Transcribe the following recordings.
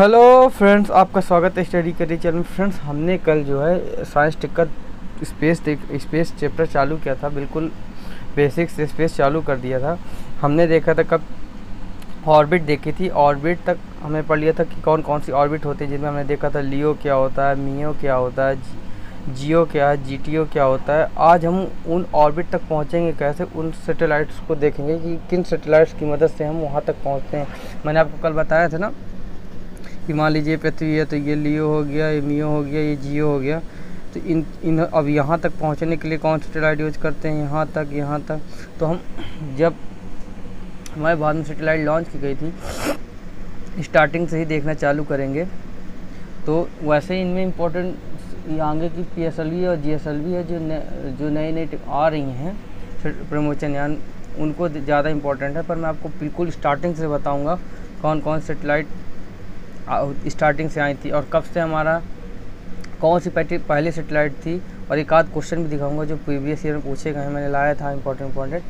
Hello friends, आपका स्वागत है स्टडी करियर चैनल में। फ्रेंड्स, हमने कल जो है साइंस टेक का स्पेस चैप्टर चालू किया था। बिल्कुल बेसिक से स्पेस चालू कर दिया था। हमने देखा था कब ऑर्बिट देखी थी। ऑर्बिट तक हमने पढ़ लिया था कि कौन कौन सी ऑर्बिट होती है, जिनमें हमने देखा था लियो क्या होता है, मियो क्या होता है, जियो क्या है, जीटीओ क्या होता है। आज हम उन ऑर्बिट तक पहुंचेंगे कैसे, उन सैटेलाइट्स को देखेंगे कि किन सैटेलाइट्स की मदद से हम वहां तक पहुंचते हैं। मैंने आपको कल बताया था ना कि मान लीजिए पृथ्वी है तो ये लियो हो गया, ये मियो हो गया, ये जियो हो गया। तो इन अब यहाँ तक पहुँचने के लिए कौन सा सैटेलाइट यूज करते हैं, यहाँ तक। तो हम जब हमारे भारत में सैटेलाइट लॉन्च की गई थी, स्टार्टिंग से ही देखना चालू करेंगे तो वैसे ही इनमें इम्पोर्टेंट आगे की PSLV और GSLV है जो नई आ रही हैं प्रमोशन यान, उनको ज़्यादा इम्पोर्टेंट है। पर मैं आपको बिल्कुल स्टार्टिंग से बताऊँगा कौन कौन सैटेलाइट स्टार्टिंग से आई थी और कब से हमारा कौन सी पहली सैटेलाइट थी, और एक आध क्वेश्चन भी दिखाऊंगा जो प्रीवियस ईयर में पूछे गए हैं, मैंने लाया था इम्पोर्टेंट।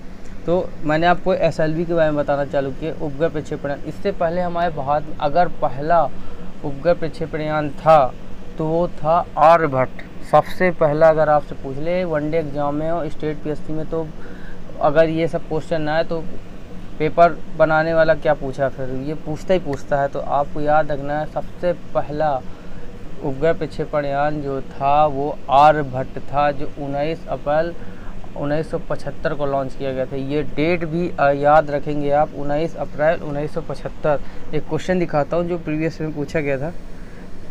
तो मैंने आपको SLV के बारे में बताना चालू किया, उपग्रह प्रक्षेपण। इससे पहले हमारे भारत में अगर पहला उपग्रह प्रक्षेपण यान था तो वो था आर्यभट्ट। सबसे पहला अगर आपसे पूछ ले वनडे एग्जाम में और स्टेट PSC में, तो अगर ये सब क्वेश्चन ना आए तो पेपर बनाने वाला क्या पूछा, फिर ये पूछता है। तो आपको याद रखना है, सबसे पहला उपग्रह प्रक्षेपण यान जो था वो आर्यभट्ट था, जो 19 अप्रैल 1975 को लॉन्च किया गया था। ये डेट भी याद रखेंगे आप, 19 अप्रैल 1975। एक क्वेश्चन दिखाता हूँ जो प्रीवियस में पूछा गया था।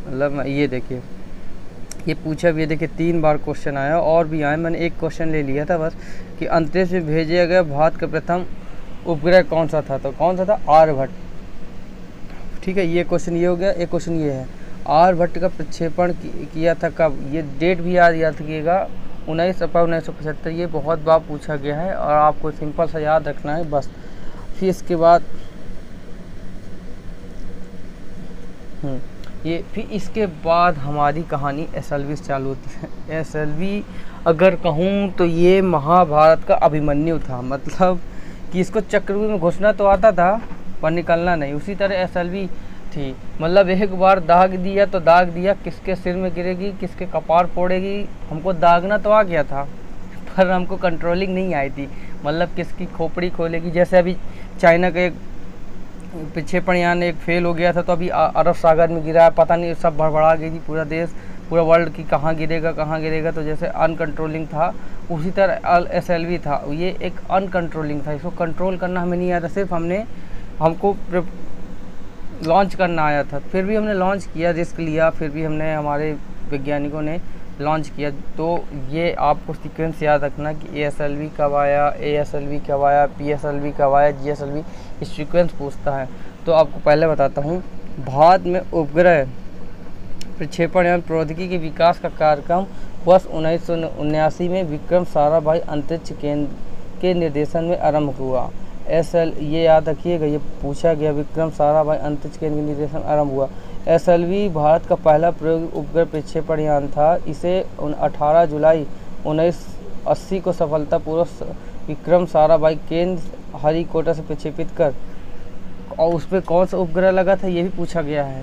मतलब ये देखिए, ये पूछा भी है, देखिए 3 बार क्वेश्चन आया और भी आए। मैंने एक क्वेश्चन ले लिया था बस कि अंतरिक्ष में भेजा गया भारत का प्रथम उपग्रह कौन सा था, तो कौन सा था, आर्यभट्ट। ठीक है, ये क्वेश्चन ये हो गया। एक क्वेश्चन ये है, आर्यभट्ट का प्रक्षेपण किया था कब, ये डेट भी याद रखिएगा, 19 अप्रैल 1975। ये बहुत बार पूछा गया है और आपको सिंपल सा याद रखना है बस। फिर इसके बाद फिर इसके बाद हमारी कहानी SLV से चालू होती है। SLV अगर कहूँ तो ये महाभारत का अभिमन्यु था, मतलब कि इसको चक्रव्यूह में घुसना तो आता था पर निकलना नहीं। उसी तरह SLV थी, मतलब एक बार दाग दिया तो दाग दिया, किसके सिर में गिरेगी, किसके कपार फोड़ेगी। हमको दागना तो आ गया था पर हमको कंट्रोलिंग नहीं आई थी, मतलब किसकी खोपड़ी खोलेगी। जैसे अभी चाइना का एक प्रक्षेपण यान एक फेल हो गया था, तो अभी अरब सागर में गिरा है, पता नहीं, सब भड़बड़ा गई थी पूरा देश, पूरा वर्ल्ड की कहाँ गिरेगा। तो जैसे अनकंट्रोलिंग था, उसी तरह SLV था। ये एक अनकंट्रोलिंग था, इसको कंट्रोल करना हमें नहीं आया था, सिर्फ हमको लॉन्च करना आया था। फिर भी हमने लॉन्च किया, रिस्क लिया, फिर भी हमारे वैज्ञानिकों ने लॉन्च किया। तो ये आपको सीक्वेंस याद रखना कि ASLV कब आया, ASLV कब आया, PSLV कब आया, GSLV, इस सीक्वेंस पूछता है। तो आपको पहले बताता हूँ, भारत में उपग्रह प्रक्षेपण यान प्रौद्योगिकी के विकास का कार्यक्रम वर्ष 1979 में विक्रम साराभाई अंतरिक्ष केंद्र के निर्देशन में आरंभ हुआ। ये याद रखिएगा, ये पूछा गया, विक्रम साराभाई अंतरिक्ष केंद्र के निर्देशन आरंभ हुआ। SLV भारत का पहला प्रयोग उपग्रह प्रक्षेपण यान था। इसे 18 जुलाई 1980 को सफलतापूर्वक विक्रम साराभाई केंद्र हरिकोटा से प्रक्षेपित कर, और उस पर कौन सा उपग्रह लगा था ये भी पूछा गया है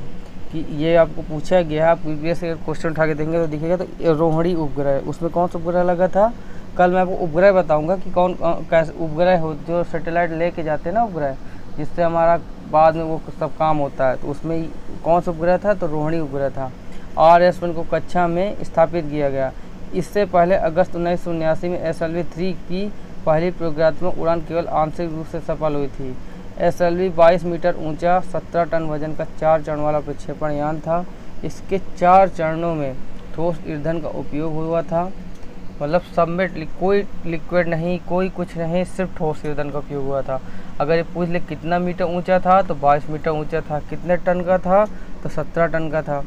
कि ये आपको पूछा गया है। आप प्रीवियस क्वेश्चन उठा के देंगे तो दिखेगा, तो रोहिणी उपग्रह, उसमें कौन सा उपग्रह लगा था। कल मैं आपको उपग्रह बताऊंगा कि कौन कैसे उपग्रह हो, जो सैटेलाइट लेके जाते हैं ना उपग्रह, जिससे हमारा बाद में वो सब काम होता है, तो उसमें कौन सा उपग्रह था, तो रोहिणी उपग्रह था। RS-1 को कक्षा में स्थापित किया गया। इससे पहले अगस्त 1979 में SLV-3 की पहली प्रयोगात्मक उड़ान केवल आंशिक रूप से सफल हुई थी। SLV 22 मीटर ऊंचा, 17 टन वजन का 4 चरण वाला प्रक्षेपण यान था। इसके 4 चरणों में ठोस ईंधन का उपयोग हुआ था, मतलब सब में कोई लिक्विड नहीं, कोई कुछ नहीं, सिर्फ ठोस ईंधन का उपयोग हुआ था। अगर ये पूछ ले कितना मीटर ऊंचा था, तो 22 मीटर ऊंचा था। कितने टन का था, तो 17 टन का था।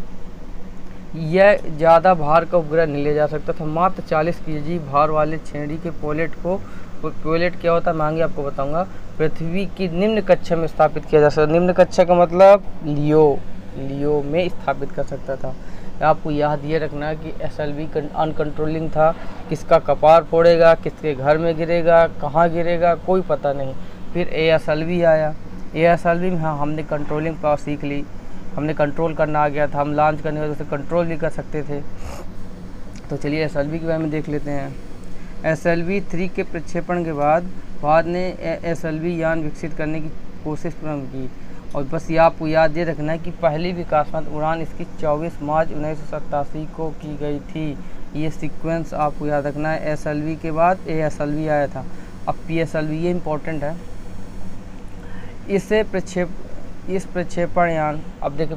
यह ज़्यादा भार का उपग्रह नहीं ले जा सकता था। मात्र 40 kg भार वाले श्रेणी के पोलेट क्या होता है, मैं आगे आपको बताऊंगा। पृथ्वी की निम्न कक्षा में स्थापित किया जा सकता। निम्न कक्षा का मतलब लियो में स्थापित कर सकता था। आपको याद ये रखना है कि SLV अनकंट्रोलिंग था, किसका कपार फोड़ेगा, किसके घर में गिरेगा, कहाँ गिरेगा, कोई पता नहीं। फिर ASLV आया। ASLV में हाँ हमने कंट्रोलिंग पावर सीख ली। हमने कंट्रोल करना आ गया था, हम लॉन्च करने के बाद उसे कंट्रोल भी कर सकते थे। तो चलिए SLV के बारे में देख लेते हैं। SLV-3 के प्रक्षेपण के बाद भारत ने SLV यान विकसित करने की कोशिश प्रारंभ की, और बस ये आपको याद ये रखना है कि पहली विकासात्मक उड़ान इसकी 24 मार्च 1987 को की गई थी। ये सीक्वेंस आपको याद रखना है, SLV के बाद ASLV आया था, अब PSLV, ये इम्पोर्टेंट है। इस प्रक्षेपण यान, अब देखिए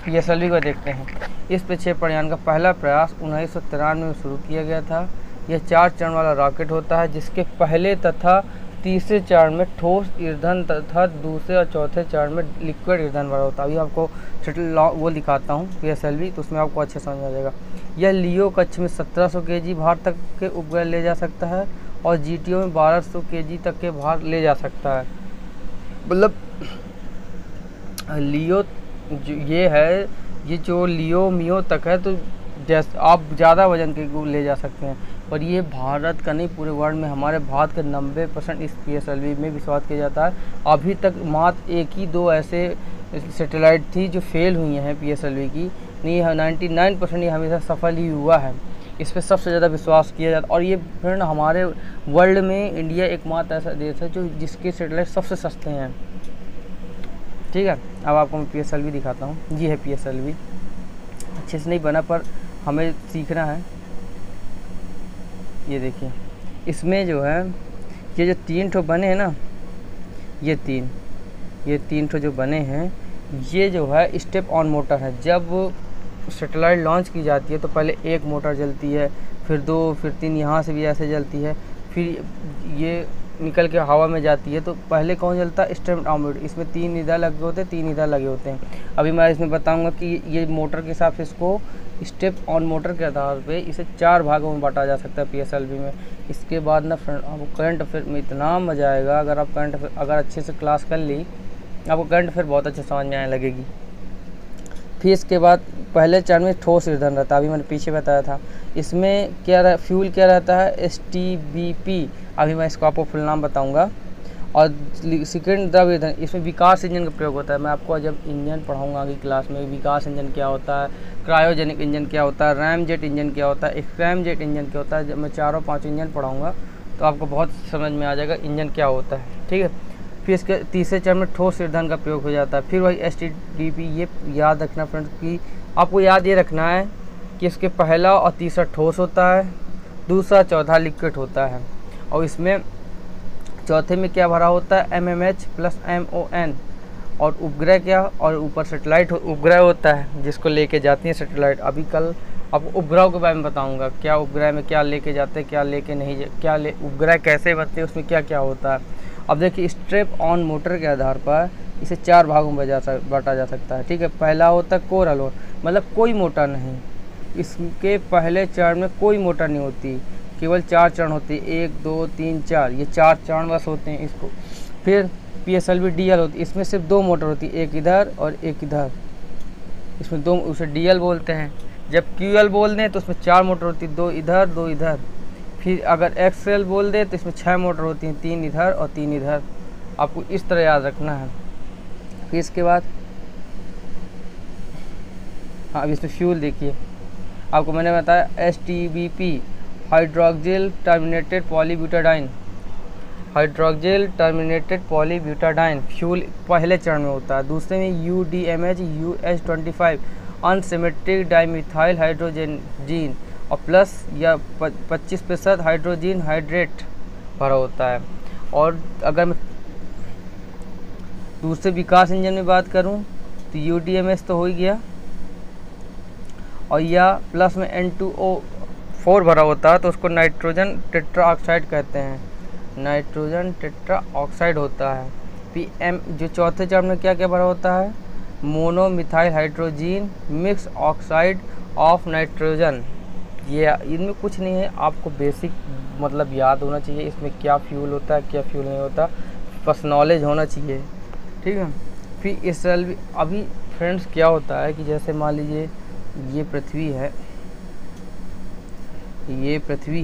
PSLV को देखते हैं। इस प्रक्षेपण यान का पहला प्रयास 1993 में शुरू किया गया था। यह 4 चरण वाला रॉकेट होता है, जिसके पहले तथा तीसरे चरण में ठोस ईंधन तथा दूसरे और चौथे चरण में लिक्विड ईंधन वाला होता है। अभी आपको वो दिखाता हूँ PSLV, तो उसमें आपको अच्छे समझ आ जाएगा। यह लियो कक्ष में 1700 kg भार तक के उपग्रह ले जा सकता है और GTO में 1200 kg तक के भार ले जा सकता है। मतलब लियो ये जो लियो मियो तक है, तो जैसे आप ज़्यादा वजन के को ले जा सकते हैं, पर ये भारत का नहीं, पूरे वर्ल्ड में हमारे भारत का 90% इस PSLV में विश्वास किया जाता है। अभी तक मात्र 1 ही 2 ऐसे सैटेलाइट थी जो फेल हुई हैं PSLV की, नहीं 99% ये हमेशा सफल ही हुआ है। इस पर सबसे ज़्यादा विश्वास किया जाता है, और ये फ्रेंड हमारे वर्ल्ड में इंडिया एकमात्र ऐसा देश है जो जिसके सैटेलाइट सबसे सस्ते हैं। ठीक है, अब आपको मैं PSLV दिखाता हूँ। ये है PSLV, अच्छे से नहीं बना पर हमें सीखना है। ये देखिए, इसमें जो है ये जो 3 ठो बने हैं ना, ये तीन ठो जो बने हैं, ये जो है स्टेप ऑन मोटर है। जब सैटेलाइट लॉन्च की जाती है तो पहले एक मोटर जलती है, फिर 2, फिर 3, यहाँ से भी ऐसे जलती है, फिर ये निकल के हवा में जाती है। तो पहले कौन जलता है? Step on motor. इसमें 3 ईंधन लगे होते हैं, 3 ईंधन लगे होते हैं। अभी मैं इसमें बताऊंगा कि ये मोटर के हिसाब से इसको स्टेप ऑन मोटर के आधार पे इसे 4 भागों में बांटा जा सकता है PSLV में। इसके बाद ना फ्रेंड, आपको करंट अफेयर में इतना मजा आएगा। अगर आप करंट अफेयर अगर अच्छे से क्लास कर ली, आपको करंट अफेयर बहुत अच्छे समझ में आने लगेगी। फिर इसके बाद पहले चरण में ठोस ईंधन रहता है, अभी मैंने पीछे बताया था। इसमें क्या फ्यूल क्या रहता है? STBP। अभी मैं इसको आपको फुल नाम बताऊंगा। और सेकेंड द्रव ईंधन, इसमें विकास इंजन का प्रयोग होता है। मैं आपको जब इंजन पढ़ाऊंगा आगे क्लास में, विकास इंजन क्या होता है, क्रायोजेनिक इंजन क्या होता है, रैमजेट इंजन क्या होता है, स्क्रैमजेट इंजन क्या होता है, जब मैं 4-5 इंजन पढ़ाऊँगा तो आपको बहुत समझ में आ जाएगा इंजन क्या होता है। ठीक है, फिर इसके तीसरे चरण में ठोस ईंधन का प्रयोग हो जाता है। फिर वही STDP। ये याद रखना फ्रेंड्स कि आपको याद ये रखना है कि इसके पहला और तीसरा ठोस होता है, दूसरा चौथा लिक्विड होता है, और इसमें चौथे में क्या भरा होता है? MMH + MON। और उपग्रह क्या? और ऊपर सैटेलाइट उपग्रह होता है जिसको लेके जाती हैं सैटेलाइट। अभी कल आपको उपग्रह के बारे में बताऊंगा, क्या उपग्रह में क्या लेके जाते हैं, क्या लेके नहीं, उपग्रह कैसे बनते हैं, उसमें क्या क्या होता है। अब देखिए, स्ट्रेप ऑन मोटर के आधार पर इसे 4 भागों में बांटा जा सकता है। ठीक है, पहला होता है कोर अलोन, मतलब कोई मोटर नहीं। इसके पहले चरण में कोई मोटर नहीं होती, केवल 4 चरण होते हैं, 1, 2, 3, 4। ये 4 चरण बस होते हैं इसको। फिर PSLV DL होती है, इसमें सिर्फ 2 मोटर होती है, एक इधर और एक इधर। इसमें 2, उसे DL बोलते हैं। जब QL बोल दें तो उसमें 4 मोटर होती है, 2 इधर 2 इधर। फिर अगर XL बोल दे तो इसमें 6 मोटर होती हैं, 3 इधर और 3 इधर। आपको इस तरह याद रखना है। फिर इसके बाद हाँ, अब इसमें फ्यूल देखिए, आपको मैंने बताया STBP, hydroxyl terminated polybutadiene. Hydroxyl terminated polybutadiene fuel पहले चरण में होता है। दूसरे में UDMH UH25 unsymmetric dimethyl hydrogen और प्लस या 25% हाइड्रोजन हाइड्रेट भरा होता है। और अगर मैं दूसरे विकास इंजन में बात करूं तो UDMH तो हो ही गया, और या प्लस में N2O4 भरा होता है, तो उसको नाइट्रोजन टेट्रा ऑक्साइड कहते हैं। नाइट्रोजन टेट्रा ऑक्साइड होता है। PM जो चौथे चरण में क्या क्या भरा होता है? Monomethyl hydrogen mix oxide of nitrogen. ये इनमें कुछ नहीं है, आपको बेसिक मतलब याद होना चाहिए इसमें क्या फ्यूल होता है, क्या फ्यूल नहीं होता, बस नॉलेज होना चाहिए। ठीक है, फिर इस अभी फ्रेंड्स क्या होता है कि जैसे मान लीजिए ये पृथ्वी है, ये पृथ्वी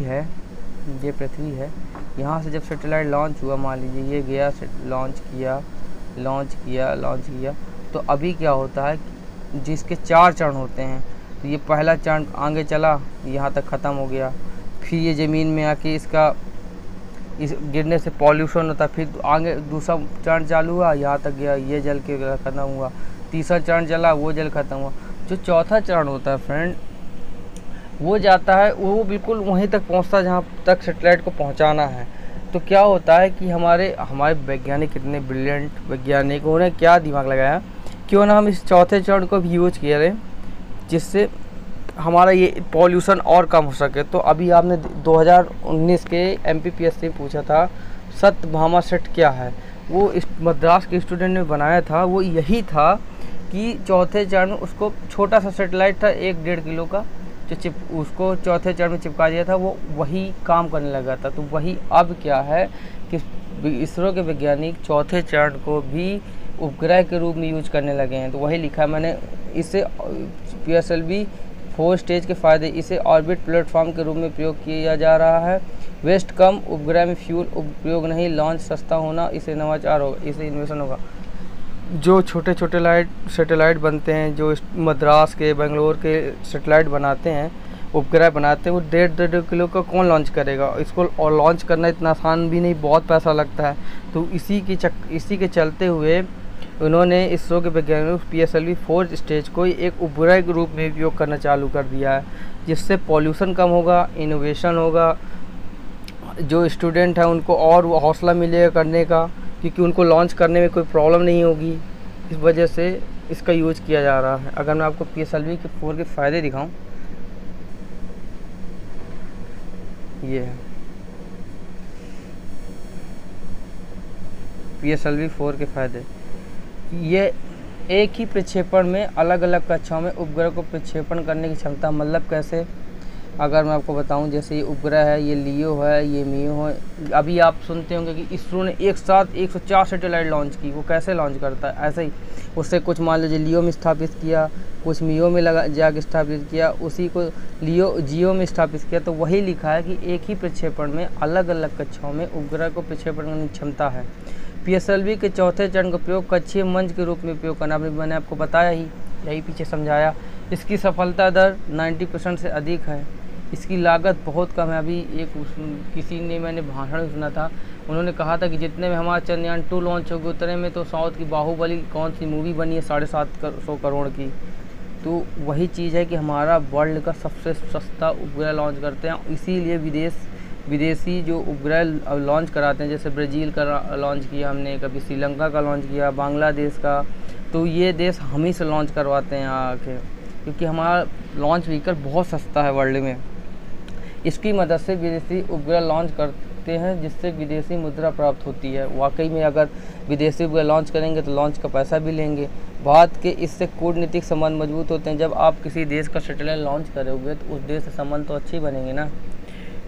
है। यहाँ से जब सैटेलाइट लॉन्च हुआ, मान लीजिए ये गया, लॉन्च किया, तो अभी क्या होता है, जिसके 4 चरण होते हैं, तो ये पहला चरण आगे चला, यहाँ तक ख़त्म हो गया, फिर ये ज़मीन में आके इसका इस गिरने से पॉल्यूशन होता, फिर आगे दूसरा चरण चालू हुआ, यहाँ तक गया, ये जल के ख़त्म हुआ, तीसरा चरण चला, वो जल ख़त्म हुआ। जो चौथा चरण होता है फ्रेंड, वो जाता है, वो बिल्कुल वहीं तक पहुंचता है जहां तक सैटेलाइट को पहुंचाना है। तो क्या होता है कि हमारे वैज्ञानिक कितने ब्रिलियंट वैज्ञानिकों ने क्या दिमाग लगाया, क्यों ना हम इस चौथे चरण को भी यूज किया रहे, जिससे हमारा ये पॉल्यूशन और कम हो सके। तो अभी आपने 2019 के MPPSC में पूछा था सत्यभामा सेट क्या है, वो मद्रास के स्टूडेंट ने बनाया था। वो यही था कि चौथे चरण में उसको छोटा सा सैटेलाइट था 1-1.5 किलो का, जो उसको चौथे चरण में चिपका दिया था, वो वही काम करने लगा था। तो वही अब क्या है कि इसरो के वैज्ञानिक चौथे चरण को भी उपग्रह के रूप में यूज करने लगे हैं। तो वही लिखा मैंने, इसे PSLV 4 स्टेज के फ़ायदे, इसे ऑर्बिट प्लेटफॉर्म के रूप में प्रयोग किया जा रहा है। वेस्ट कम, उपग्रह में फ्यूल उपयोग नहीं, लॉन्च सस्ता होना, इसे नवाचार होगा, इसे इन्वेशन होगा। जो छोटे छोटे सैटेलाइट बनते हैं, जो मद्रास के, बेंगलोर के सैटेलाइट बनाते हैं, उपग्रह बनाते हैं, वो 1.5 किलो का कौन लॉन्च करेगा। इसको और लॉन्च करना इतना आसान भी नहीं, बहुत पैसा लगता है। तो इसी के चलते हुए उन्होंने इसरो के वैज्ञानिकों PSLV 4 स्टेज को एक उपग्रह के रूप में उपयोग करना चालू कर दिया है, जिससे पॉल्यूशन कम होगा, इनोवेशन होगा, जो स्टूडेंट हैं उनको और वो हौसला मिलेगा करने का, क्योंकि उनको लॉन्च करने में कोई प्रॉब्लम नहीं होगी। इस वजह से इसका यूज किया जा रहा है। अगर मैं आपको PSLV के 4 के फ़ायदे दिखाऊं, ये है PSLV 4 के फ़ायदे। ये एक ही प्रक्षेपण में अलग अलग कक्षाओं में उपग्रह को प्रक्षेपण करने की क्षमता, मतलब कैसे, अगर मैं आपको बताऊं, जैसे ये उपग्रह है, ये लियो है, ये मियो है। अभी आप सुनते होंगे कि इसरो ने एक साथ 104 सैटेलाइट लॉन्च की। वो कैसे लॉन्च करता है, ऐसे ही उससे कुछ मान लीजिए लियो में स्थापित किया, कुछ मियो में जाके स्थापित किया, उसी को जियो में स्थापित किया। तो वही लिखा है कि एक ही प्रक्षेपण में अलग अलग कक्षाओं में उपग्रह को प्रक्षेपण करने की क्षमता है। PSLV के चौथे चरण का प्रयोग कक्षीय मंच के रूप में उपयोग करना, मैंने आपको बताया ही, यही पीछे समझाया। इसकी सफलता दर 90% से अधिक है। इसकी लागत बहुत कम है। अभी किसी ने, मैंने भाषण सुना था, उन्होंने कहा था कि जितने में हमारा चंद्रयान 2 लॉन्च होगी, उतने में तो साउथ की बाहुबली कौन सी मूवी बनी है 750 करोड़ की। तो वही चीज़ है कि हमारा वर्ल्ड का सबसे सस्ता उपग्रह लॉन्च करते हैं। इसीलिए विदेशी जो उपग्रह लॉन्च कराते हैं, जैसे ब्राज़ील का लॉन्च किया हमने, कभी श्रीलंका का लॉन्च किया, बांग्लादेश का, तो ये देश हम ही से लॉन्च करवाते हैं आके, क्योंकि हमारा लॉन्च व्हीकल बहुत सस्ता है वर्ल्ड में। इसकी मदद से विदेशी उपग्रह लॉन्च करते हैं, जिससे विदेशी मुद्रा प्राप्त होती है। वाकई में अगर विदेशी उपग्रह लॉन्च करेंगे तो लॉन्च का पैसा भी लेंगे। भारत के इससे कूटनीतिक संबंध मजबूत होते हैं। जब आप किसी देश का सैटेलाइट लॉन्च करोगे तो उस देश से संबंध तो अच्छे ही बनेंगे ना।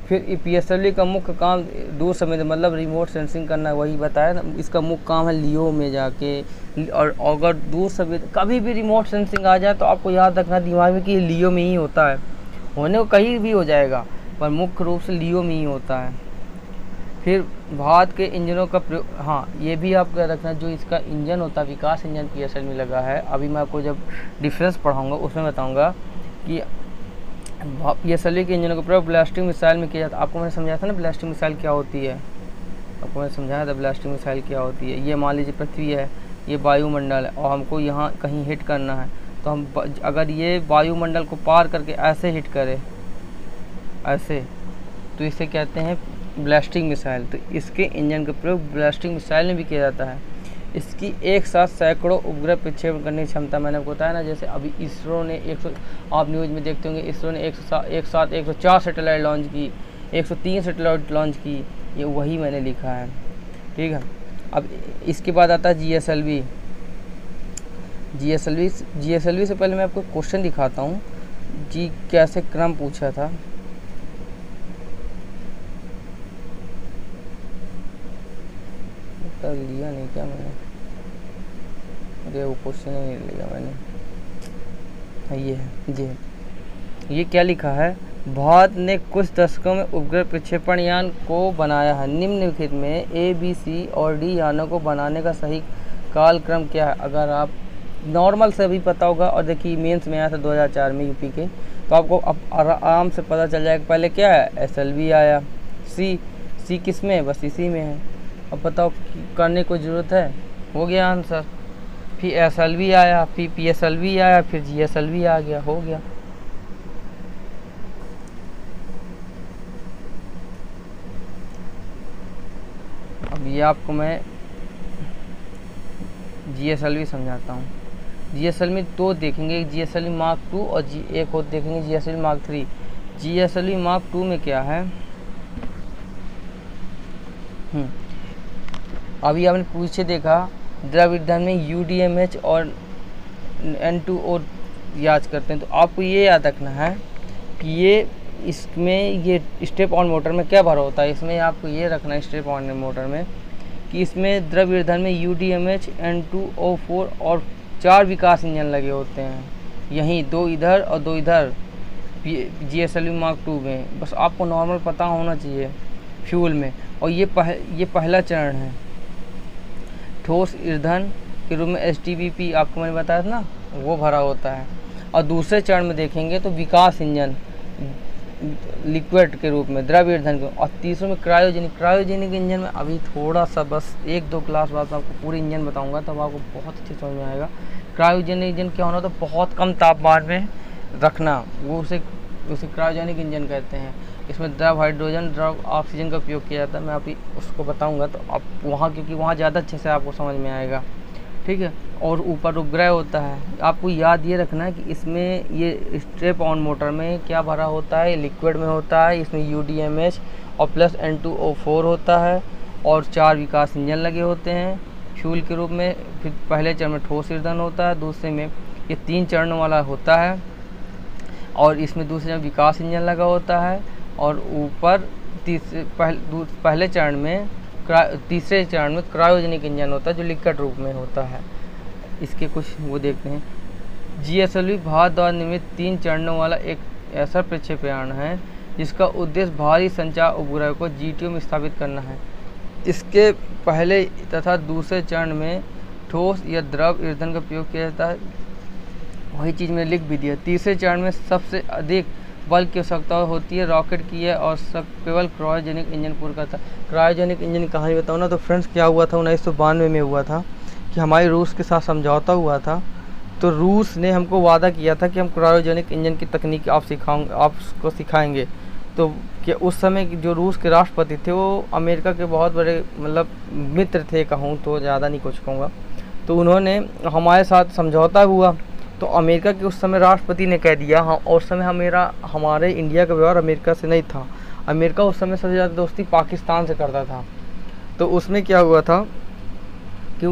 फिर PSLV का मुख्य काम दूर संवेदन, मतलब रिमोट सेंसिंग करना, वही बताया ना। इसका मुख्य काम है लियो में जाके, और अगर दूर संवेदन कभी भी रिमोट सेंसिंग आ जाए तो आपको याद रखना दिमाग में कि लियो में ही होता है। होने को कहीं भी हो जाएगा, पर मुख्य रूप से लियो में ही होता है। फिर भारत के इंजनों का प्रयोग, हाँ ये भी आप क्या रखना, जो इसका इंजन होता है, विकास इंजन PSLV में लगा है। अभी मैं आपको जब डिफरेंस पढ़ाऊँगा उसमें बताऊँगा कि PSLV के इंजनों का प्रयोग ब्लास्टिक मिसाइल में किया जाता है। आपको मैंने समझाया था ना ब्लास्टिक मिसाइल क्या होती है, आपको मैंने समझाया था ब्लास्टिक मिसाइल क्या होती है। ये मान लीजिए पृथ्वी है, ये वायुमंडल है, और हमको यहाँ कहीं हिट करना है, तो हम अगर ये वायुमंडल को पार करके ऐसे हिट करें, ऐसे, तो इसे कहते हैं ब्लास्टिक मिसाइल। तो इसके इंजन का प्रयोग ब्लास्टिक मिसाइल में भी किया जाता है। इसकी एक साथ सैकड़ों उपग्रह प्रक्षेपण करने की क्षमता, मैंने आपको बताया ना। जैसे अभी इसरो ने आप न्यूज़ में देखते होंगे, इसरो ने एक साथ 104 सैटेलाइट लॉन्च की, 103 सैटेलाइट लॉन्च की, ये वही मैंने लिखा है, ठीक है। अब इसके बाद आता है GSLV। GSLV से पहले मैं आपको क्वेश्चन दिखाता हूँ जी, कैसे क्रम पूछा था। लिया नहीं क्या मैंने, अरे वो क्वेश्चन ही नहीं लिया मैंने। ये है जी, ये क्या लिखा है, भारत ने कुछ दशकों में उपग्रह प्रक्षेपण यान को बनाया है। निम्नलिखित में A, B, C और D यानों को बनाने का सही कालक्रम क्या है। अगर आप नॉर्मल से भी पता होगा, और देखिए मेंस में आया था 2004 में यूपी के, तो आपको अब आराम से पता चल जाएगा। पहले क्या है, SLV आया, सी किस में है, बस इसी में है। अब बताओ करने को ज़रूरत है, हो गया आंसर। फिर SLV आया, फिर PSLV आया, फिर GSLV आ गया, हो गया। अब ये आपको मैं GSLV समझाता हूँ। GSLV तो देखेंगे, GSLV Mark 2 और एक और देखेंगे GSLV Mark 3। GSLV Mark 2 में क्या है, अभी आपने पीछे देखा द्रव ईंधन में UDMH और N2O याद करते हैं, तो आपको ये याद रखना है कि ये इसमें ये स्टेप ऑन मोटर में क्या भरा होता है। इसमें आपको ये रखना है स्टेप ऑन मोटर में कि इसमें द्रव ईंधन में UDMH, N2O4 और 4 विकास इंजन लगे होते हैं, यहीं 2 इधर और 2 इधर GSLV Mark 2 में। बस आपको नॉर्मल पता होना चाहिए फ्यूल में। और ये पहला चरण है, ठोस ईंधन के रूप में STPP आपको मैंने बताया था ना, वो भरा होता है। और दूसरे चरण में देखेंगे तो विकास इंजन लिक्विड के रूप में द्रव ईंधन के, और तीसरे में क्रायोजेनिक इंजन में अभी थोड़ा सा बस 1-2 क्लास बाद आपको पूरी इंजन बताऊंगा, तब आपको बहुत अच्छे समझ में आएगा। क्रायोजेनिक इंजन क्या होना, तो बहुत कम तापमान में रखना, वो उसे क्रायोजेनिक इंजन कहते हैं। इसमें द्रव हाइड्रोजन, द्रव ऑक्सीजन का उपयोग किया जाता है। मैं अभी उसको बताऊंगा, तो आप वहाँ, क्योंकि वहाँ ज़्यादा अच्छे से आपको समझ में आएगा, ठीक है। और ऊपर उपग्रह होता है, आपको याद ये रखना है कि इसमें ये स्ट्रेप ऑन मोटर में क्या भरा होता है, लिक्विड में होता है। इसमें UDMH और प्लस N2O4 होता है, और 4 विकास इंजन लगे होते हैं फ्यूल के रूप में। फिर पहले चरण में ठोस ईंधन होता है, दूसरे में ये 3 चरणों वाला होता है, और इसमें दूसरे चरण विकास इंजन लगा होता है। और ऊपर पहले चरण में तीसरे चरण में क्रायोजेनिक इंजन होता है, जो लिक्विड रूप में होता है। इसके कुछ वो देखते हैं। GSLV भारत द्वारा निर्मित 3 चरणों वाला एक ऐसा प्रक्षेपयान है जिसका उद्देश्य भारी संचार उपग्रह को GTO में स्थापित करना है। इसके पहले तथा दूसरे चरण में ठोस या द्रव ईंधन का उपयोग किया जाता है, वही चीज़ मैंने लिख भी दिया। तीसरे चरण में सबसे अधिक बल की आवश्यकता होती है रॉकेट की है, और केवल क्रायोजेनिक इंजन पूरा करता है। क्रायोजेनिक इंजन की कहानी बताऊँ ना, तो फ्रेंड्स क्या हुआ था, 1992 में हुआ था कि हमारे रूस के साथ समझौता हुआ था। तो रूस ने हमको वादा किया था कि हम क्रायोजेनिक इंजन की तकनीक आपको सिखाएंगे। तो क्या उस समय जो रूस के राष्ट्रपति थे वो अमेरिका के बहुत बड़े मतलब मित्र थे, कहूँ तो ज़्यादा नहीं कुछ कहूँगा। तो उन्होंने हमारे साथ समझौता हुआ, तो अमेरिका के उस समय राष्ट्रपति ने कह दिया, हाँ, और उस समय हमारे इंडिया का व्यवहार अमेरिका से नहीं था। अमेरिका उस समय सबसे ज़्यादा दोस्ती पाकिस्तान से करता था। तो उसमें क्या हुआ था कि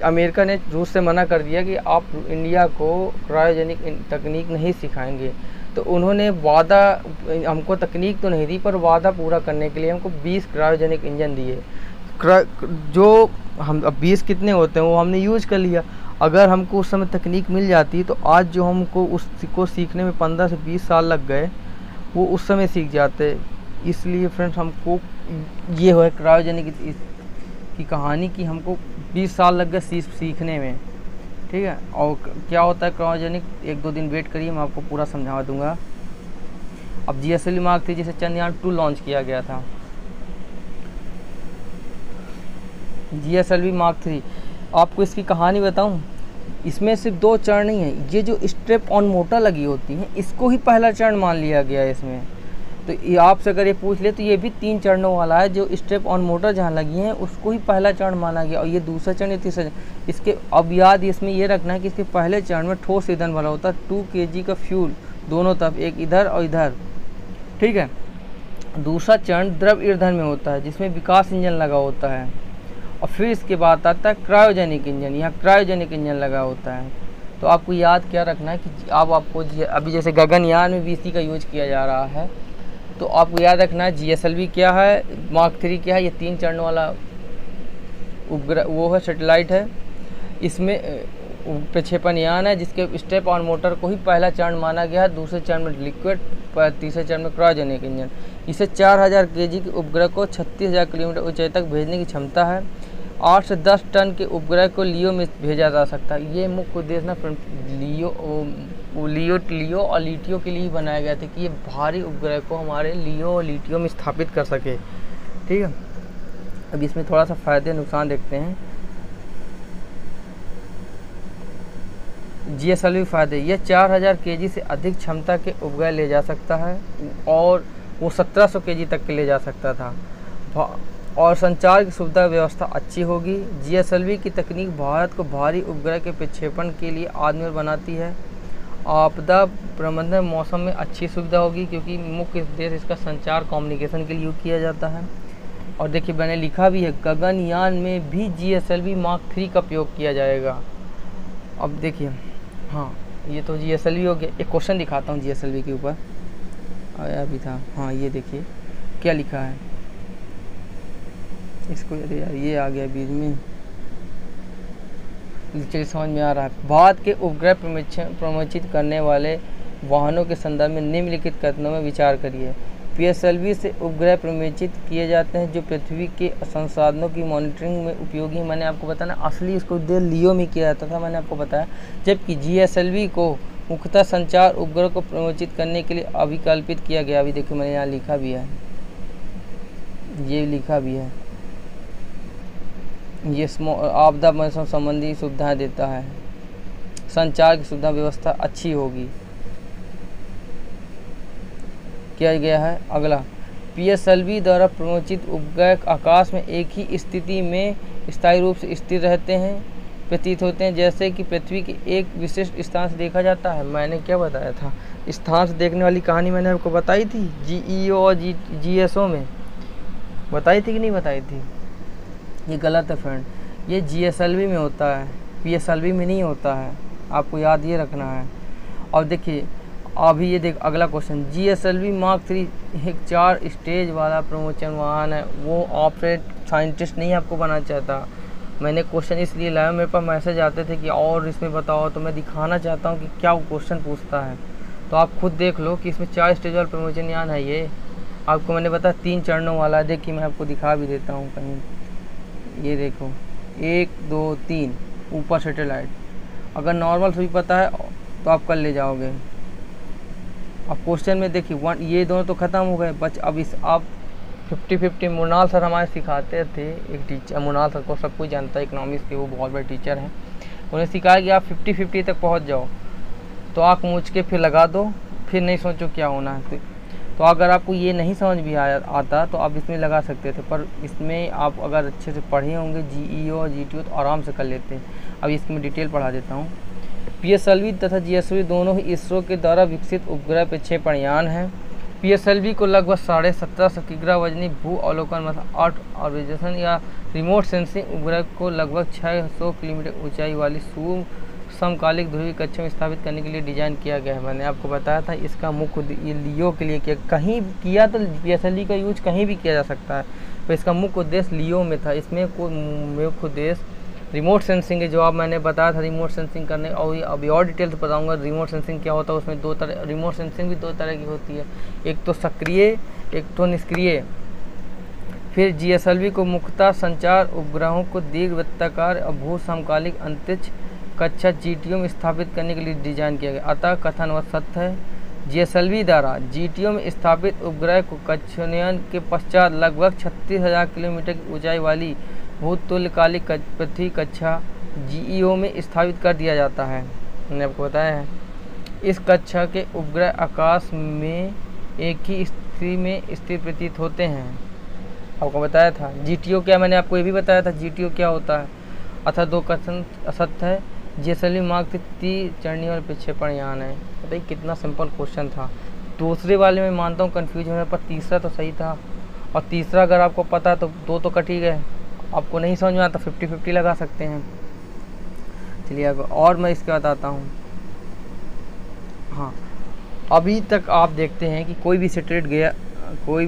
अमेरिका ने रूस से मना कर दिया कि आप इंडिया को क्रायोजेनिक तकनीक नहीं सिखाएंगे। तो उन्होंने वादा, हमको तकनीक तो नहीं दी, पर वादा पूरा करने के लिए हमको 20 क्रायोजेनिक इंजन दिए। जो हम अब 20 कितने होते हैं वो हमने यूज कर लिया। अगर हमको उस समय तकनीक मिल जाती तो आज जो हमको उसको सीखने में 15 से 20 साल लग गए, वो उस समय सीख जाते। इसलिए फ्रेंड्स हमको ये है क्रायोजेनिक की कहानी कि हमको 20 साल लग गए सीखने में, ठीक है। और क्या होता है क्रायोजेनिक, 1-2 दिन वेट करिए, मैं आपको पूरा समझा दूंगा। अब GSLV Mark 3 जिसे चंद्रयान 2 लॉन्च किया गया था। GSLV Mark 3, आपको इसकी कहानी बताऊं, इसमें सिर्फ 2 चरण नहीं है। ये जो स्ट्रेप ऑन मोटर लगी होती है, इसको ही पहला चरण मान लिया गया है इसमें। तो ये आपसे अगर ये पूछ ले तो ये भी 3 चरणों वाला है। जो स्ट्रेप ऑन मोटर जहाँ लगी है उसको ही पहला चरण माना गया, और ये दूसरा चरण, ये तीसरा चरण। इसके अब याद इसमें ये रखना है कि इसके पहले चरण में ठोस ईंधन वाला होता है, 2 kg का फ्यूल दोनों तरफ, एक इधर और इधर, ठीक है। दूसरा चरण द्रव ईंधन में होता है जिसमें विकास इंजन लगा होता है, और फिर इसके बाद आता है क्रायोजेनिक इंजन, यहाँ क्रायोजेनिक इंजन लगा होता है। तो आपको याद क्या रखना है कि अब आपको अभी जैसे गगनयान में VC का यूज किया जा रहा है, तो आपको याद रखना है GSLV क्या है, Mark 3 क्या है। ये 3 चरण वाला उपग्रह वो है, सैटेलाइट है। इसमें प्रक्षेपण यान है जिसके स्टेप ऑन मोटर को ही पहला चरण माना गया है। दूसरे चरण में लिक्विड, तीसरे चरण में क्रायोजेनिक इंजन। इसे 4000 kg के उपग्रह को 36,000 किलोमीटर ऊंचाई तक भेजने की क्षमता है। 8 से 10 टन के उपग्रह को लियो में भेजा जा सकता है। ये मुख्य उद्देश्य ना लियो और लिटियो के लिए बनाया गया था कि ये भारी उपग्रह को हमारे लियो और लिटियो में स्थापित कर सके। ठीक है, अब इसमें थोड़ा सा फ़ायदे नुकसान देखते हैं। GSLV फ़ायदे, यह 4000 kg से अधिक क्षमता के उपग्रह ले जा सकता है और वो 1700 kg तक के ले जा सकता था। और संचार की सुविधा व्यवस्था अच्छी होगी। GSLV की तकनीक भारत को भारी उपग्रह के प्रक्षेपण के लिए आत्मनिर्भर बनाती है। आपदा प्रबंधन मौसम में अच्छी सुविधा होगी क्योंकि मुख्य उद्देश्य इसका संचार कम्युनिकेशन के लिए यूज़ किया जाता है। और देखिए मैंने लिखा भी है, गगनयान में भी GSLV Mark 3 का प्रयोग किया जाएगा। अब देखिए, हाँ ये तो GSLV हो गया। एक क्वेश्चन दिखाता हूँ GSLV के ऊपर, आया भी था। हाँ ये देखिए क्या लिखा है इसको, अरे यार ये आ गया बीच में, चलिए समझ में आ रहा है। भारत के उपग्रह प्रमोचित करने वाले वाहनों के संदर्भ में निम्नलिखित कथनों में विचार करिए। PSLV से उपग्रह प्रमोचित किए जाते हैं जो पृथ्वी के संसाधनों की मॉनिटरिंग में उपयोगी है। मैंने आपको बताया ना, असली इसको उद्देश्य लियो में किया जाता था, मैंने आपको बताया। जबकि GSLV को मुख्यतः संचार उपग्रह को प्रमोचित करने के लिए अभिकल्पित किया गया। अभी देखिए मैंने यहाँ लिखा भी है, ये लिखा भी है, ये आपदा मौसम संबंधी सुविधाएं देता है। संचार की सुविधा व्यवस्था अच्छी होगी। किया गया है अगला, PSLV द्वारा प्रमोचित उपग्रह आकाश में एक ही स्थिति में स्थायी रूप से स्थिर रहते हैं, प्रतीत होते हैं, जैसे कि पृथ्वी के एक विशिष्ट स्थान से देखा जाता है। मैंने क्या बताया था, स्थान से देखने वाली कहानी मैंने आपको बताई थी GEO और GSO में, बताई थी कि नहीं बताई थी? ये गलत है फ्रेंड, ये GSLV में होता है, PSLV में नहीं होता है, आपको याद ये रखना है। और देखिए अभी ये देख अगला क्वेश्चन, GSLV Mark 3 एक 4 स्टेज वाला प्रमोचन वाहन है। वो ऑपरेट साइंटिस्ट नहीं आपको बनाना चाहता, मैंने क्वेश्चन इसलिए लाया, मेरे पास मैसेज आते थे कि और इसमें बताओ, तो मैं दिखाना चाहता हूँ कि क्या वो क्वेश्चन पूछता है। तो आप खुद देख लो कि इसमें 4 स्टेज वाला प्रमोचन यान है। ये आपको मैंने बताया 3 चरणों वाला है। देखिए मैं आपको दिखा भी देता हूँ कहीं, ये देखो 1 2 3 ऊपर सैटेलाइट। अगर नॉर्मल सुई पता है तो आप कर ले जाओगे। अब क्वेश्चन में देखिए ये दोनों तो ख़त्म हो गए, बच अब इस आप 50-50। मुनाल सर हमारे सिखाते थे, एक टीचर, मुनाल सर को सब कोई जानता है, इकोनॉमिक्स के वो बहुत बड़े टीचर हैं। उन्हें सिखाया कि आप 50-50 तक पहुंच जाओ तो आँख मूछ के फिर लगा दो, फिर नहीं सोचो क्या होना है। तो अगर आपको ये नहीं समझ भी आता तो आप इसमें लगा सकते थे, पर इसमें आप अगर अच्छे से पढ़े होंगे GEO और GTO तो आराम से कर लेते हैं। अब इसमें डिटेल पढ़ा देता हूँ। PSLV तथा GSLV दोनों ही इसरो के द्वारा विकसित उपग्रह प्रक्षेपण यान हैं। PSLV को लगभग 17.5 किलोग्राम वजनी भू अवलोकन मतलब अर्थ ऑब्जर्वेशन या रिमोट सेंसिंग उपग्रह को लगभग 600 किलोमीटर ऊंचाई वाली समकालिक ध्रुवीय कक्षा में स्थापित करने के लिए डिज़ाइन किया गया है। मैंने आपको बताया था इसका मुख्य ये लियो के लिए किया, कहीं किया तो PSLV का यूज कहीं भी किया जा सकता है, तो इसका मुख्य उद्देश्य लियो में था। इसमें कोई मुख्य उद्देश्य रिमोट सेंसिंग है, जो आप मैंने बताया था रिमोट सेंसिंग करने, और अभी और डिटेल से बताऊंगा रिमोट सेंसिंग क्या होता है। उसमें 2 तरह रिमोट सेंसिंग भी 2 तरह की होती है, एक तो सक्रिय एक तो निष्क्रिय। फिर GSLV को मुख्यतः संचार उपग्रहों को दीर्घवृत्ताकार भू समकालिक अंतरिक्ष कक्षा GTO में स्थापित करने के लिए डिजाइन किया गया। अतः कथन सत्य है, GSLV द्वारा GTO में स्थापित उपग्रह को कक्षानयन के पश्चात लगभग 36,000 किलोमीटर की ऊंचाई वाली भूतुल्यकालिक पृथ्वी कक्षा GEO में स्थापित कर दिया जाता है। मैंने आपको बताया है इस कक्षा के उपग्रह आकाश में एक ही स्थिति में स्थिर प्रतीत होते हैं। आपको बताया था GTO क्या, मैंने आपको ये भी बताया था GTO क्या होता है। अतः 2 कथन असत्य है। GSLV Mark 3 चरणीय और प्रक्षेपण यान है। बताइए कितना सिंपल क्वेश्चन था। दूसरे वाले में मानता हूँ कन्फ्यूज होने पर तीसरा तो सही था, और तीसरा अगर आपको पता है तो 2 तो कट ही गए। आपको नहीं समझ में आता 50-50 लगा सकते हैं। चलिए अब और मैं इसके बताता हूँ। हाँ अभी तक आप देखते हैं कि कोई भी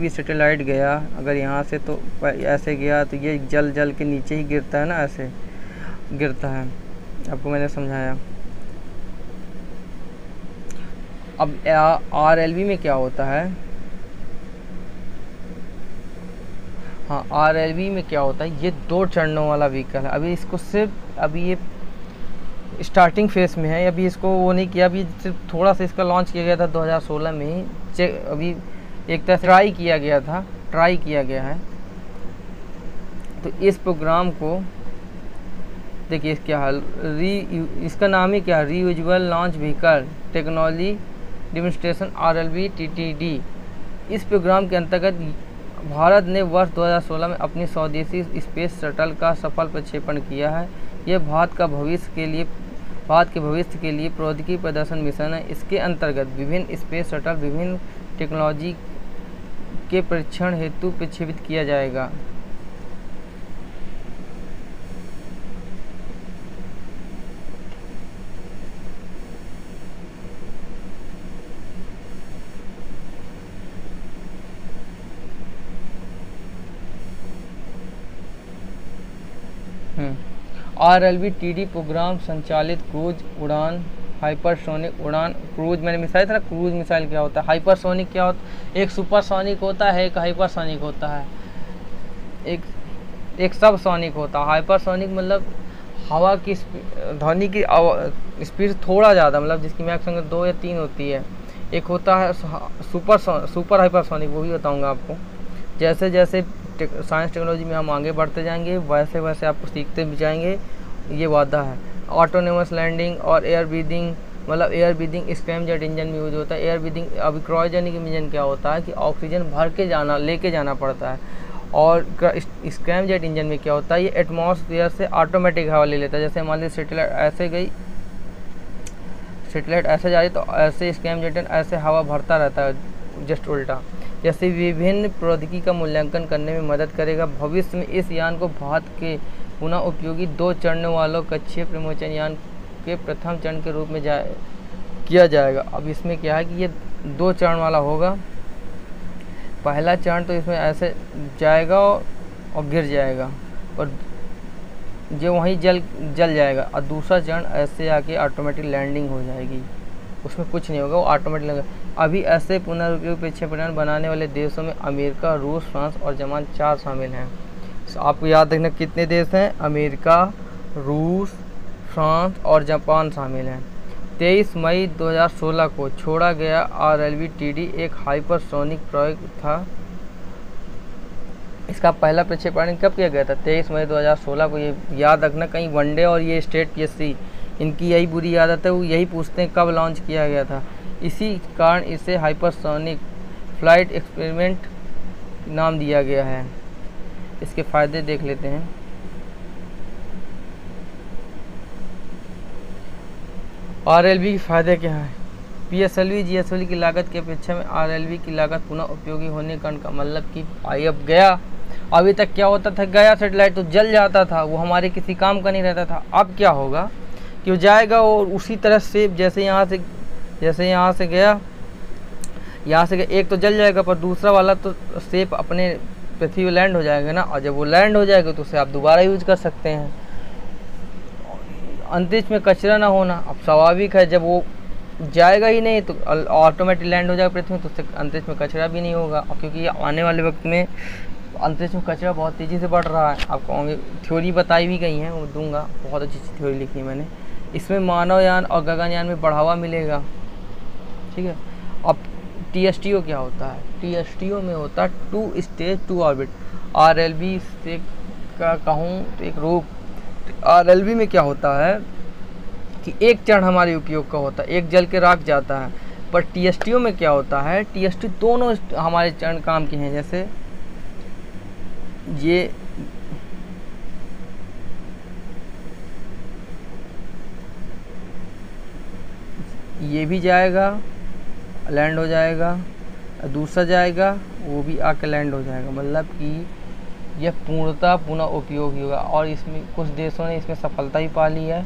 सैटेलाइट गया अगर यहाँ से तो ऐसे गया तो ये जल के नीचे ही गिरता है ना, ऐसे गिरता है। आपको मैंने समझाया। अब RLV में क्या होता है, हाँ, RLV में क्या होता है, ये 2 चरणों वाला व्हीकल है। अभी इसको सिर्फ अभी ये स्टार्टिंग फेस में है, अभी इसको वो नहीं किया, अभी सिर्फ थोड़ा सा इसका लॉन्च किया गया था 2016 में ही। अभी एक तरह से ट्राई किया गया है। तो इस प्रोग्राम को देखिए क्या है, इसका नाम ही क्या है, reusable launch vehicle technology demonstration RLV TTD। इस प्रोग्राम के अंतर्गत भारत ने वर्ष 2016 में अपनी स्वदेशी स्पेस शटल का सफल प्रक्षेपण किया है। यह भारत के भविष्य के लिए प्रौद्योगिकी प्रदर्शन मिशन है। इसके अंतर्गत विभिन्न स्पेस शटल विभिन्न टेक्नोलॉजी के परीक्षण हेतु प्रक्षेपित किया जाएगा। RLV TD प्रोग्राम संचालित क्रूज उड़ान, हाइपरसोनिक उड़ान। क्रूज मैंने मिसाइल था ना, क्रूज मिसाइल क्या होता है, हाइपरसोनिक क्या होता है, एक सुपरसोनिक होता है, एक हाइपरसोनिक होता है, एक सबसोनिक होता है। हाइपरसोनिक मतलब हवा की ध्वनि की स्पीड थोड़ा ज़्यादा, मतलब जिसकी मैक्सिमम 2 या 3 होती है। एक होता है सुपर हाइपरसोनिक, वो भी बताऊँगा आपको। जैसे जैसे साइंस टेक्नोलॉजी में हम आगे बढ़ते जाएंगे वैसे वैसे आपको सीखते भी जाएंगे, ये वादा है। ऑटोनोमस लैंडिंग और एयर ब्रीदिंग, मतलब एयर ब्रीदिंग स्क्रैमजेट इंजन में यूज होता है। एयर ब्रीदिंग अभी क्रायोजेनिक इंजन क्या होता है कि ऑक्सीजन भर के लेके जाना पड़ता है, और स्क्रैमजेट इंजन में क्या होता है, ये एटमॉस्फेयर से ऑटोमेटिक हवा ले लेता है। जैसे मान लीजिए सेटेलाइट ऐसे जा रही तो ऐसे स्क्रैमजेट ऐसे हवा भरता रहता है, जस्ट उल्टा। जैसे विभिन्न प्रौद्योगिकी का मूल्यांकन करने में मदद करेगा। भविष्य में इस यान को भारत के पुनः उपयोगी 2 चरणों वालों कक्षीय प्रमोचन यान के प्रथम चरण के रूप में किया जाएगा। अब इसमें क्या है कि ये 2 चरण वाला होगा। पहला चरण तो इसमें ऐसे जाएगा और गिर जाएगा और जो वहीं जल जाएगा, और दूसरा चरण ऐसे आके ऑटोमेटिक लैंडिंग हो जाएगी, उसमें कुछ नहीं होगा, वो ऑटोमेटिक लगेगा। अभी ऐसे पुनर्उपयोग प्रक्षेपण बनाने वाले देशों में अमेरिका, रूस, फ्रांस और जापान 4 शामिल हैं। आपको याद रखना कितने देश हैं, अमेरिका, रूस, फ्रांस और जापान शामिल हैं। 23 मई 2016 को छोड़ा गया RLV TD एक हाइपरसोनिक प्रयोग था। इसका पहला प्रक्षेपण कब किया गया था, 23 मई 2016 को। ये याद रखना, कहीं वनडे और ये स्टेट PSC इनकी यही बुरी आदत है, वो यही पूछते हैं कब लॉन्च किया गया था। इसी कारण इसे हाइपरसोनिक फ्लाइट एक्सपेरिमेंट नाम दिया गया है। इसके फ़ायदे देख लेते हैं। RLV के फ़ायदे क्या हैं। PSLV GSLV की लागत की अपेक्षा में RLV की लागत पुनः उपयोगी होने का मतलब कि भाई अब गया, अभी तक क्या होता था, गया सेटेलाइट तो जल जाता था, वो हमारे किसी काम का नहीं रहता था। अब क्या होगा कि वो जाएगा और उसी तरह से जैसे यहाँ से गया, एक तो जल जाएगा, पर दूसरा वाला तो सेफ अपने पृथ्वी पर लैंड हो जाएगा ना, और जब वो लैंड हो जाएगा तो उसे आप दोबारा यूज कर सकते हैं। अंतरिक्ष में कचरा ना होना, अब स्वाभाविक है, जब वो जाएगा ही नहीं तो ऑटोमेटिक लैंड हो जाएगा पृथ्वी में, तो उससे अंतरिक्ष में कचरा भी नहीं होगा। क्योंकि ये आने वाले वक्त में अंतरिक्ष में कचरा बहुत तेज़ी से बढ़ रहा है। आपको थ्योरी बताई भी गई हैं, वो दूंगा, बहुत अच्छी थ्योरी लिखी है मैंने। इसमें मानवयान और गगनयान में बढ़ावा मिलेगा, ठीक है। अब TSTO क्या होता है, TSTO में होता है 2 स्टेज 2 ऑर्बिट। RLV से का कहूँ तो एक रूप, RLV में क्या होता है कि एक चरण हमारे उपयोग का होता है, एक जल के राख जाता है। पर TSTO में क्या होता है, TSTO दोनों हमारे चरण काम के हैं। जैसे ये भी जाएगा, लैंड हो जाएगा, दूसरा जाएगा, वो भी आके लैंड हो जाएगा। मतलब कि यह पूर्णतः पुनः उपयोगी होगा। और इसमें कुछ देशों ने इसमें सफलता ही पा ली है,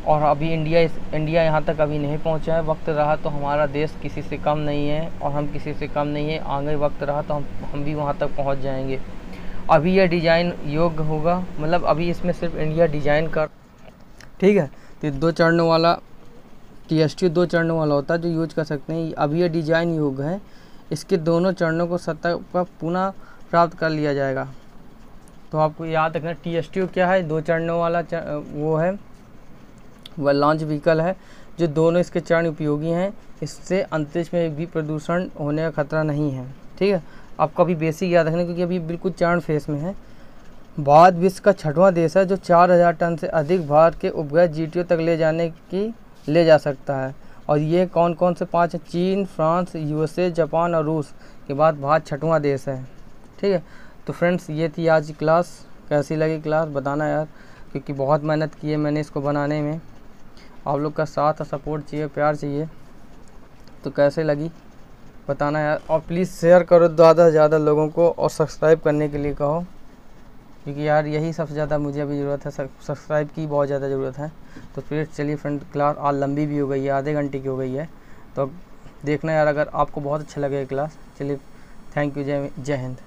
और अभी इंडिया यहाँ तक अभी नहीं पहुँचा है। वक्त रहा तो हमारा देश किसी से कम नहीं है, और हम किसी से कम नहीं है। आगे वक्त रहा तो हम भी वहाँ तक पहुँच जाएंगे। अभी यह डिज़ाइन योग्य होगा, मतलब अभी इसमें सिर्फ इंडिया डिज़ाइन कर, ठीक है। तो 2 चरणों वाला TSTO 2 चरणों वाला होता है जो यूज कर सकते हैं। अभी यह डिज़ाइन योग्य है। इसके दोनों चरणों को सतह पर पुनः प्राप्त कर लिया जाएगा। तो आपको याद रखना TSTO क्या है, 2 चरणों वाला वो है, वह लॉन्च व्हीकल है जो दोनों इसके चरण उपयोगी हैं। इससे अंतरिक्ष में भी प्रदूषण होने का खतरा नहीं है। ठीक है, आपको अभी बेसिक याद रखना क्योंकि अभी बिल्कुल चरण फेस में है। भारत विश्व का 6वां देश है जो 4000 टन से अधिक भारत के उपग्रह GTO तक ले जा सकता है। और ये कौन कौन से 5 हैं? चीन, फ्रांस, USA, जापान और रूस के बाद भारत 6वां देश है। ठीक है, तो फ्रेंड्स ये थी आज की क्लास। कैसी लगी क्लास बताना यार, क्योंकि बहुत मेहनत की है मैंने इसको बनाने में। आप लोग का साथ और सपोर्ट चाहिए, प्यार चाहिए। तो कैसे लगी बताना यार, और प्लीज़ शेयर करो ज़्यादा से ज़्यादा लोगों को, और सब्सक्राइब करने के लिए कहो, क्योंकि यार यही सबसे ज़्यादा मुझे अभी ज़रूरत है, सब्सक्राइब की बहुत ज़्यादा ज़रूरत है। तो फिर चलिए फ्रेंड, क्लास आज लंबी भी हो गई है, आधे घंटे की हो गई है। तो देखना यार, अगर आपको बहुत अच्छा लगे क्लास। चलिए, थैंक यू, जय हिंद।